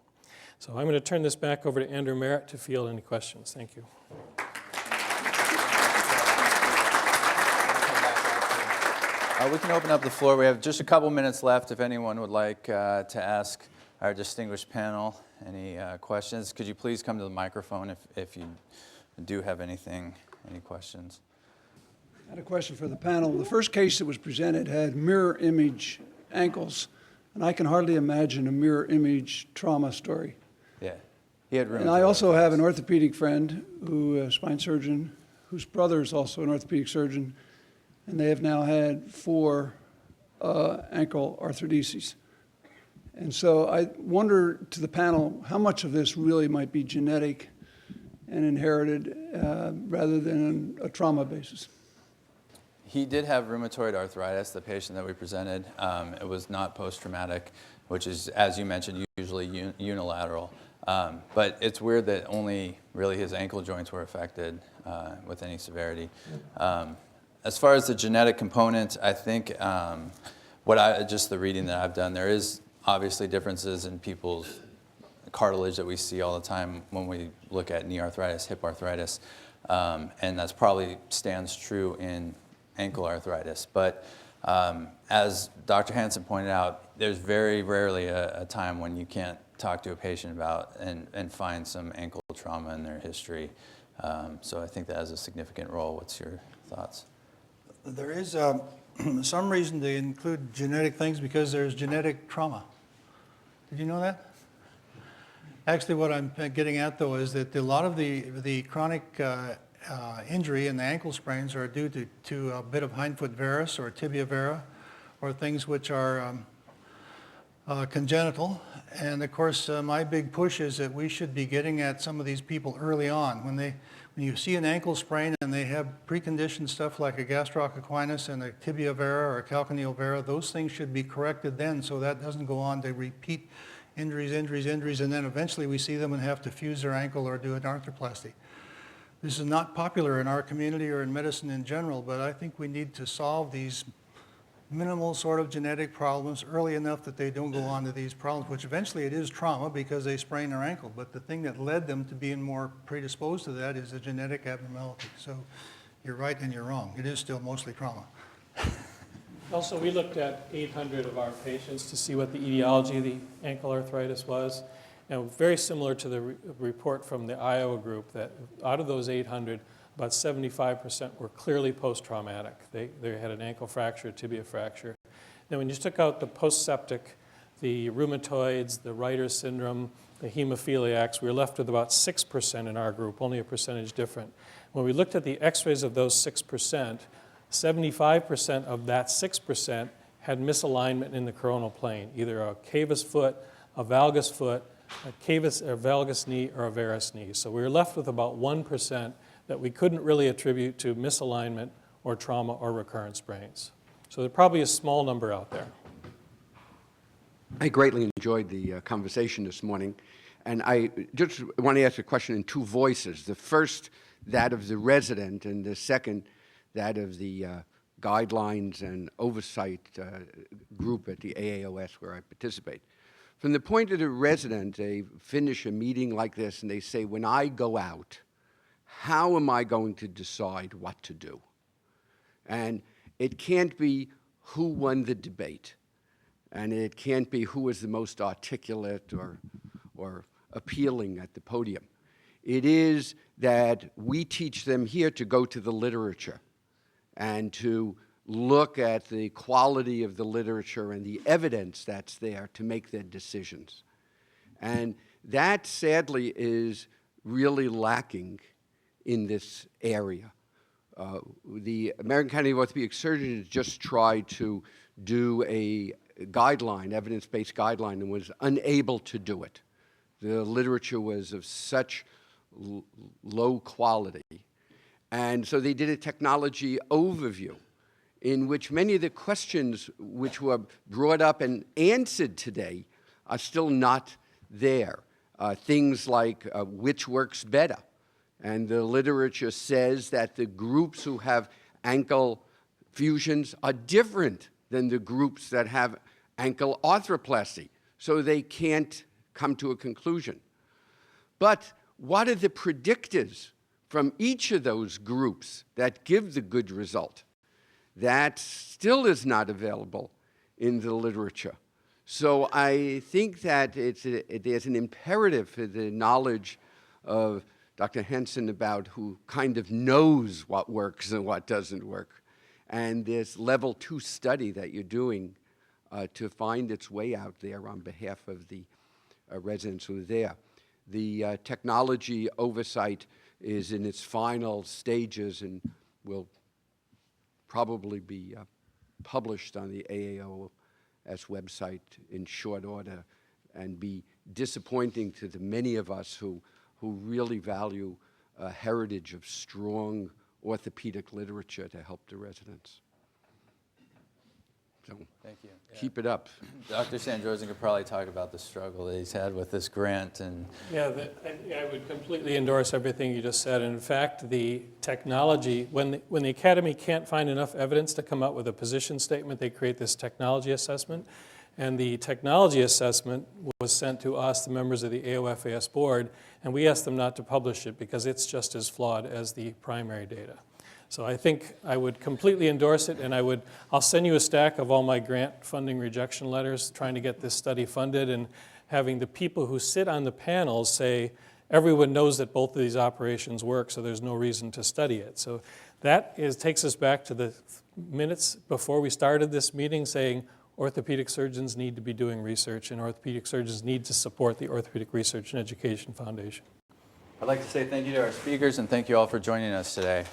So I'm going to turn this back over to Andrew Merritt to field any questions. Thank you. We can open up the floor. We have just a couple minutes left if anyone would like to ask our distinguished panel any questions. Could you please come to the microphone if you do have any questions? I had a question for the panel. The first case that was presented had mirror image ankles, and I can hardly imagine a mirror image trauma story. Yeah, he had rheumatoid And I also have an arthritis. orthopedic friend, a spine surgeon, whose brother is also an orthopedic surgeon, and they have now had 4 ankle arthrodeses. And so I wonder to the panel how much of this really might be genetic and inherited rather than a trauma basis. He did have rheumatoid arthritis, the patient that we presented. It was not post-traumatic, which is, as you mentioned, usually unilateral. But it's weird that only really his ankle joints were affected with any severity. As far as the genetic component, I think just the reading that I've done, there is obviously differences in people's cartilage that we see all the time when we look at knee arthritis, hip arthritis, and that's probably stands true in ankle arthritis. But as Dr. Hansen pointed out, there's very rarely a time when you can't talk to a patient about and find some ankle trauma in their history. So I think that has a significant role. What's your thoughts? There is some reason to include genetic things because there's genetic trauma. Did you know that? Actually, what I'm getting at, though, is that a lot of the chronic injury and the ankle sprains are due to a bit of hindfoot varus or tibia vera, or things which are congenital. And of course, my big push is that we should be getting at some of these people early on. When you see an ankle sprain and they have preconditioned stuff like a gastroc equinus and a tibia vera or a calcaneal vera, those things should be corrected then so that doesn't go on to repeat injuries, and then eventually we see them and have to fuse their ankle or do an arthroplasty. This is not popular in our community or in medicine in general, but I think we need to solve these minimal sort of genetic problems early enough that they don't go on to these problems, which eventually it is trauma because they sprain their ankle. But the thing that led them to being more predisposed to that is a genetic abnormality. So you're right and you're wrong. It is still mostly trauma. Also, we looked at 800 of our patients to see what the etiology of the ankle arthritis was. And very similar to the report from the Iowa group, that out of those 800, about 75% were clearly post-traumatic. They had an ankle fracture, tibia fracture. Then when you took out the post-septic, the rheumatoids, the Reiter's syndrome, the hemophiliacs, we were left with about 6% in our group, only a percentage different. When we looked at the x-rays of those 6%, 75% of that 6% had misalignment in the coronal plane, either a cavus foot, a valgus foot, a cavus or valgus knee, or a varus knee. So we were left with about 1% that we couldn't really attribute to misalignment or trauma or recurrent sprains. So there's probably a small number out there. I greatly enjoyed the conversation this morning, and I just want to ask a question in 2 voices. The first, that of the resident, and the second, that of the guidelines and oversight group at the AAOS where I participate. From the point of the resident, they finish a meeting like this and they say, when I go out, how am I going to decide what to do? And it can't be who won the debate, and it can't be who was the most articulate or appealing at the podium. It is that we teach them here to go to the literature and to look at the quality of the literature and the evidence that's there to make their decisions. And that, sadly, is really lacking in this area. The American Academy of Orthopedic Surgeons just tried to do a guideline, evidence-based guideline, and was unable to do it. The literature was of such low quality. And so they did a technology overview in which many of the questions which were brought up and answered today are still not there. Things like which works better. And the literature says that the groups who have ankle fusions are different than the groups that have ankle arthroplasty. So they can't come to a conclusion. But what are the predictors from each of those groups that give the good result? That still is not available in the literature. So I think that there's an imperative for the knowledge of Dr. Hansen about who kind of knows what works and what doesn't work. And this level 2 study that you're doing to find its way out there on behalf of the residents who are there. The technology oversight is in its final stages and will probably be published on the AAOS website in short order, and be disappointing to the many of us who really value a heritage of strong orthopedic literature to help the residents. So Thank you. keep it up. Dr. Sangeorzan could probably talk about the struggle that he's had with this grant. And Yeah, I would completely endorse everything you just said. And in fact, the technology, when the Academy can't find enough evidence to come up with a position statement, they create this technology assessment. And the technology assessment was sent to us, the members of the AOFAS board, and we asked them not to publish it because it's just as flawed as the primary data. So I think I would completely endorse it, and I'll send you a stack of all my grant funding rejection letters trying to get this study funded, and having the people who sit on the panels say, everyone knows that both of these operations work, so there's no reason to study it. So that takes us back to the minutes before we started this meeting saying orthopedic surgeons need to be doing research, and orthopedic surgeons need to support the Orthopedic Research and Education Foundation. I'd like to say thank you to our speakers and thank you all for joining us today.